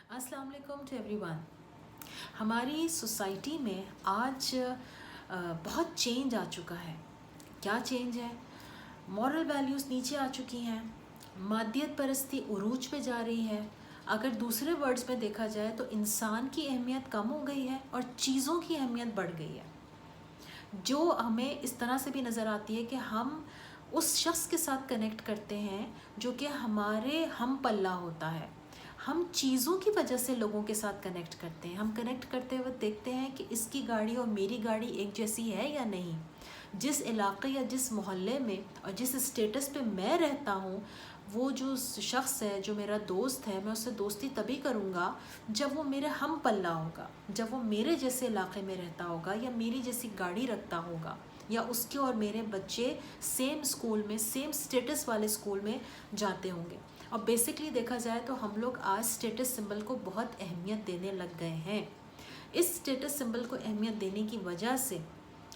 السلام علیکم to every one. ہماری سوسائٹی میں آج بہت چینج آ چکا ہے. کیا چینج ہے؟ مورل ویلیوز نیچے آ چکی ہیں، مادیت پرستی عروج پہ جا رہی ہے. اگر دوسرے ورڈز میں دیکھا جائے تو انسان کی اہمیت کم ہو گئی ہے اور چیزوں کی اہمیت بڑھ گئی ہے، جو ہمیں اس طرح سے بھی نظر آتی ہے کہ ہم اس شخص کے ساتھ کنیکٹ کرتے ہیں جو کہ ہمارے ہم پلہ ہوتا ہے. ہم چیزوں کی وجہ سے لوگوں کے ساتھ کنیکٹ کرتے ہیں. ہم کنیکٹ کرتے ہوئے دیکھتے ہیں کہ اس کی گاڑی اور میری گاڑی ایک جیسی ہے یا نہیں. جس علاقے یا جس محلے میں اور جس اسٹیٹس پہ میں رہتا ہوں، وہ جو شخص ہے جو میرا دوست ہے، میں اس سے دوستی تبھی کروں گا جب وہ میرے ہم پلہ ہوگا، جب وہ میرے جیسے علاقے میں رہتا ہوگا یا میری جیسی گاڑی رکھتا ہوگا، یا اس کے اور میرے بچے سیم اسکول میں، سیم اسٹیٹس والے اسکول میں جاتے ہوں گے. اور بیسکلی دیکھا جائے تو ہم لوگ آج اسٹیٹس سمبل کو بہت اہمیت دینے لگ گئے ہیں. اس اسٹیٹس سمبل کو اہمیت دینے کی وجہ سے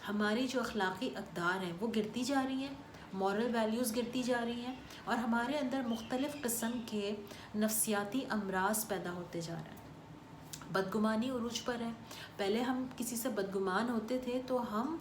ہماری جو اخلاقی اقدار ہیں وہ گرتی جا رہی ہیں، مورل ویلیوز گرتی جا رہی ہیں، اور ہمارے اندر مختلف قسم کے نفسیاتی امراض پیدا ہوتے جا رہے ہیں. بدگمانی عروج پر ہے. پہلے ہم کسی سے بدگمان ہوتے تھے تو ہم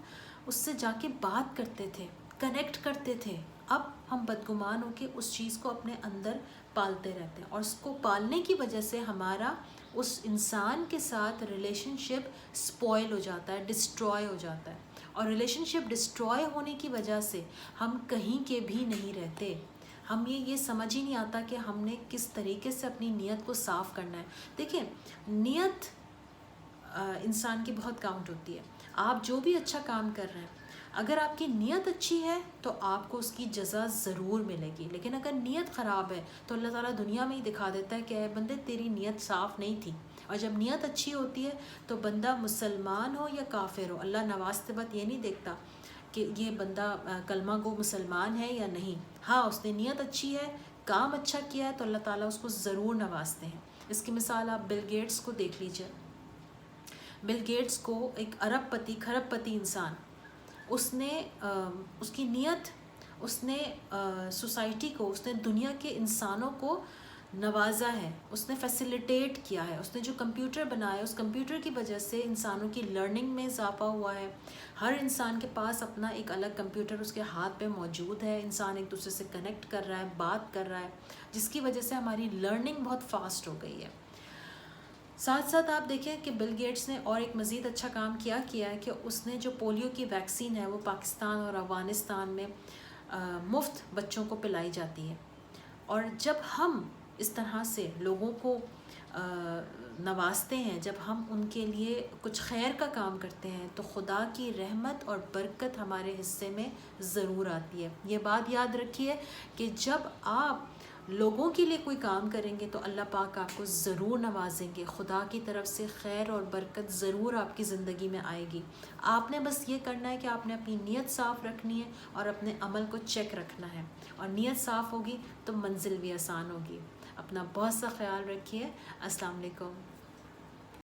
اس سے جا کے بات کرتے تھے، کنیکٹ کرتے تھے. اب ہم بدگمان ہو کے اس چیز کو اپنے اندر پالتے رہتے ہیں، اور اس کو پالنے کی وجہ سے ہمارا اس انسان کے ساتھ ریلیشن شپ سپوائل ہو جاتا ہے، ڈسٹروائے ہو جاتا ہے. اور ریلیشن شپ ڈسٹروائے ہونے کی وجہ سے ہم کہیں کے بھی نہیں رہتے. ہم یہ سمجھ ہی نہیں آتا کہ ہم نے کس طریقے سے اپنی نیت کو صاف کرنا ہے. دیکھیں، نیت انسان کی بہت کاؤنٹ ہوتی ہے. آپ جو بھی اچھا کام کر رہے ہیں، اگر آپ کی نیت اچھی ہے تو آپ کو اس کی جزا ضرور ملے گی. لیکن اگر نیت خراب ہے تو اللہ تعالیٰ دنیا میں ہی دکھا دیتا ہے کہ اے بندے تیری نیت صاف نہیں تھی. اور جب نیت اچھی ہوتی ہے تو بندہ مسلمان ہو یا کافر ہو، اللہ نوازتے وقت یہ نہیں دیکھتا کہ یہ بندہ کلمہ گو مسلمان ہے یا نہیں. ہاں، اس نے نیت اچھی ہے، کام اچھا کیا ہے تو اللہ تعالیٰ اس کو ضرور نوازتے ہیں. اس کی مثال آپ بل گیٹس کو دیکھ لیجئے. بل گیٹس کو ایک ارب پتی، کھرب پتی انسان، اس نے اس کی نیت، اس نے سوسائٹی کو، اس نے دنیا کے انسانوں کو نوازا ہے، اس نے فیسیلیٹیٹ کیا ہے. اس نے جو کمپیوٹر بنایا، اس کمپیوٹر کی وجہ سے انسانوں کی لرننگ میں اضافہ ہوا ہے. ہر انسان کے پاس اپنا ایک الگ کمپیوٹر اس کے ہاتھ پہ موجود ہے. انسان ایک دوسرے سے کنیکٹ کر رہا ہے، بات کر رہا ہے، جس کی وجہ سے ہماری لرننگ بہت فاسٹ ہو گئی ہے. ساتھ ساتھ آپ دیکھیں کہ بل گیٹس نے اور ایک مزید اچھا کام کیا ہے کہ اس نے جو پولیو کی ویکسین ہے وہ پاکستان اور افغانستان میں مفت بچوں کو پلائی جاتی ہے. اور جب ہم اس طرح سے لوگوں کو نوازتے ہیں، جب ہم ان کے لیے کچھ خیر کا کام کرتے ہیں، تو خدا کی رحمت اور برکت ہمارے حصے میں ضرور آتی ہے. یہ بات یاد رکھیے کہ جب آپ لوگوں کے لیے کوئی کام کریں گے تو اللہ پاک آپ کو ضرور نوازیں گے. خدا کی طرف سے خیر اور برکت ضرور آپ کی زندگی میں آئے گی. آپ نے بس یہ کرنا ہے کہ آپ نے اپنی نیت صاف رکھنی ہے اور اپنے عمل کو چیک رکھنا ہے، اور نیت صاف ہوگی تو منزل بھی آسان ہوگی. اپنا بہت سا خیال رکھیے. السلام علیکم.